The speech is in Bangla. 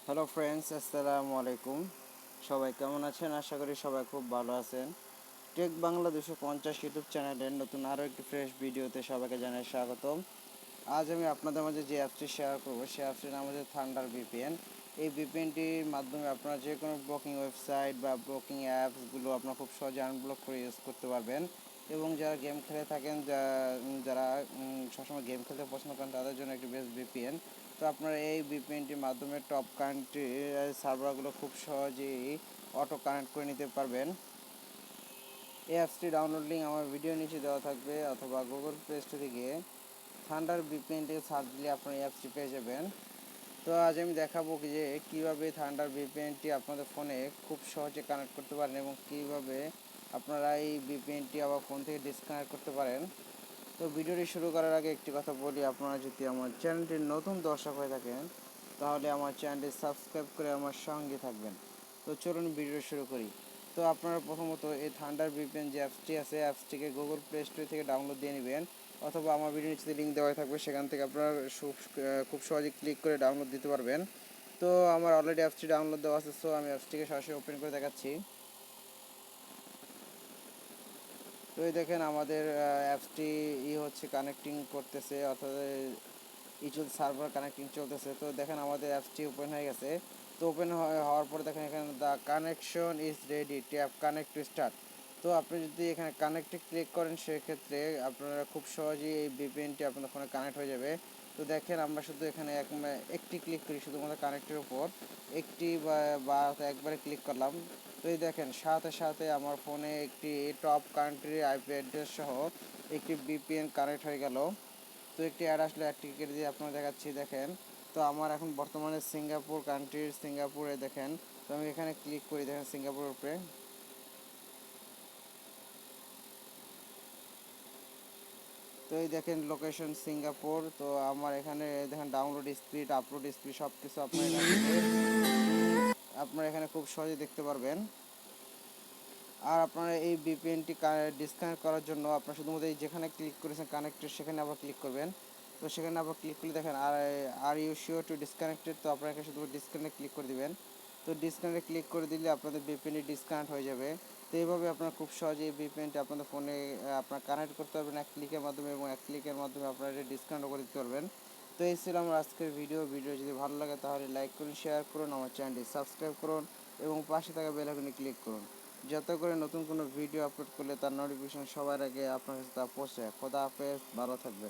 হ্যালো ফ্রেন্ডস, আসসালামু আলাইকুম। সবাই কেমন আছেন? আশা করি সবাই খুব ভালো আছেন। টেক বাংলা 250 ইউটিউব চ্যানেলের নতুন আরও একটি ফ্রেশ ভিডিওতে সবাইকে জানাই স্বাগতম। আজ আমি আপনাদের মাঝে যে অ্যাপসটি শেয়ার করব সেই অ্যাপসটির নাম হচ্ছে থান্ডার ভিপিএন। এই ভিপিএনটির মাধ্যমে আপনারা যে কোনো ব্লকিং ওয়েবসাইট বা ব্লকিং অ্যাপসগুলো আপনারা খুব সহজে আনব্লক করে ইউজ করতে পারবেন। এবং যারা গেম খেলে থাকেন, যারা সবসময় গেম খেলতে পছন্দ করেন, তাদের জন্য একটি বেস্ট ভিপিএন। তো আপনারা এই ভিপিএনটির মাধ্যমে টপ কান্ট্রি সার্ভারগুলো খুব সহজেই অটো কানেক্ট করে নিতে পারবেন। এই অ্যাপসটি ডাউনলোড লিঙ্ক আমার ভিডিও নিচে দেওয়া থাকবে, অথবা গুগল প্লে স্টোর থেকে থান্ডার ভিপিএন থেকে সার্চ দিলে আপনারা এই অ্যাপসটি পেয়ে যাবেন। তো আজ আমি দেখাবো যে কীভাবে থান্ডার ভিপিএনটি আপনাদের ফোনে খুব সহজে কানেক্ট করতে পারেন এবং কীভাবে আপনারা এই ভিপিএনটি আবার ফোন থেকে ডিসকানেক্ট করতে পারেন। তো ভিডিওটি শুরু করার আগে একটি কথা বলি, আপনারা যদি আমার চ্যানেলটির নতুন দর্শক হয়ে থাকেন তাহলে আমার চ্যানেলটি সাবস্ক্রাইব করে আমার সঙ্গে থাকবেন। তো চলুন ভিডিও শুরু করি। তো আপনারা প্রথমত এই থান্ডার ভিপিএন যে অ্যাপসটি আছে, অ্যাপসটিকে গুগল প্লে স্টোর থেকে ডাউনলোড দিয়ে নেবেন, অথবা আমার ভিডিও নিচে লিঙ্ক দেওয়া থাকবে, সেখান থেকে আপনারা খুব সহজে ক্লিক করে ডাউনলোড দিতে পারবেন। তো আমার অলরেডি অ্যাপসটি ডাউনলোড দেওয়া আছে, সো আমি অ্যাপসটিকে সরাসরি ওপেন করে দেখাচ্ছি। তো এই দেখেন আমাদের অ্যাপসটি হচ্ছে কানেক্টিং করতেছে, অর্থাৎ ইচুল সার্ভার কানেক্টিং চলতেছে। তো দেখেন আমাদের অ্যাপসটি ওপেন হয়ে গেছে। তো ওপেন হওয়ার পরে দেখেন এখানে the connection is ready, tap connect to start. তো আপনি যদি এখানে কানেক্টে ক্লিক করেন, সেক্ষেত্রে আপনারা খুব সহজেই এই ভিপিএনটি আপনার ফোনে কানেক্ট হয়ে যাবে। তো দেখেন আমরা শুধু এখানে একটি ক্লিক করি, শুধুমাত্র কানেক্টের উপর একটি বা একবারে ক্লিক করলাম। তো এই দেখেন সাথে সাথে আমার ফোনে একটি টপ কান্ট্রি আইপি অ্যাড্রেস সহ একটি ভিপিএন কানেক্ট হয়ে গেল। তো একটি অ্যাড আসলে অ্যাডটি কেটে দিয়ে আপনারা দেখাচ্ছি। দেখেন, তো আমার এখন বর্তমানে সিঙ্গাপুর কান্ট্রির সিঙ্গাপুরে দেখেন। তো আমি এখানে ক্লিক করি, দেখেন সিঙ্গাপুরের উপরে। তো এই দেখেন লোকেশন সিঙ্গাপুর। তো আমার এখানে দেখেন ডাউনলোড স্পিড, আপলোড স্পিড সব কিছু আপনারা এখানে খুব সহজে দেখতে পারবেন। আর আপনারা এই ভিপিএনটি ডিসকানেক্ট করার জন্য আপনারা শুধুমাত্র এই যেখানে ক্লিক করেছেন কানেক্টেড, সেখানে আবার ক্লিক করবেন। তো সেখানে আবার ক্লিক করলে দেখেন are you sure to disconnected. তো আপনারা এখানে শুধু ডিসকানেক্ট ক্লিক করে দিবেন। তো ডিসকানেক্ট ক্লিক করে দিলে আপনাদের ভিপিএনটি ডিসকানেক্ট হয়ে যাবে। তো এইভাবে আপনারা খুব সহজে এই ভিপিএনটি আপনাদের ফোনে আপনারা কানেক্ট করতে পারবেন এক ক্লিকের মাধ্যমে, এবং এক ক্লিকের মাধ্যমে আপনারা এটা ডিসকানেক্ট করে দিতে পারবেন। তো এই ছিল আমার আজকের ভিডিও যদি ভালো লাগে তাহলে লাইক করুন, শেয়ার করুন, আমার চ্যানেলটি সাবস্ক্রাইব করুন এবং পাশে থাকা বেল আইকনে ক্লিক করুন, যাতে করে নতুন কোনো ভিডিও আপলোড করলে তার নোটিফিকেশন সবার আগে আপনার কাছে তা পৌঁছায়। খোদা হাফেজ, ভালো থাকবে।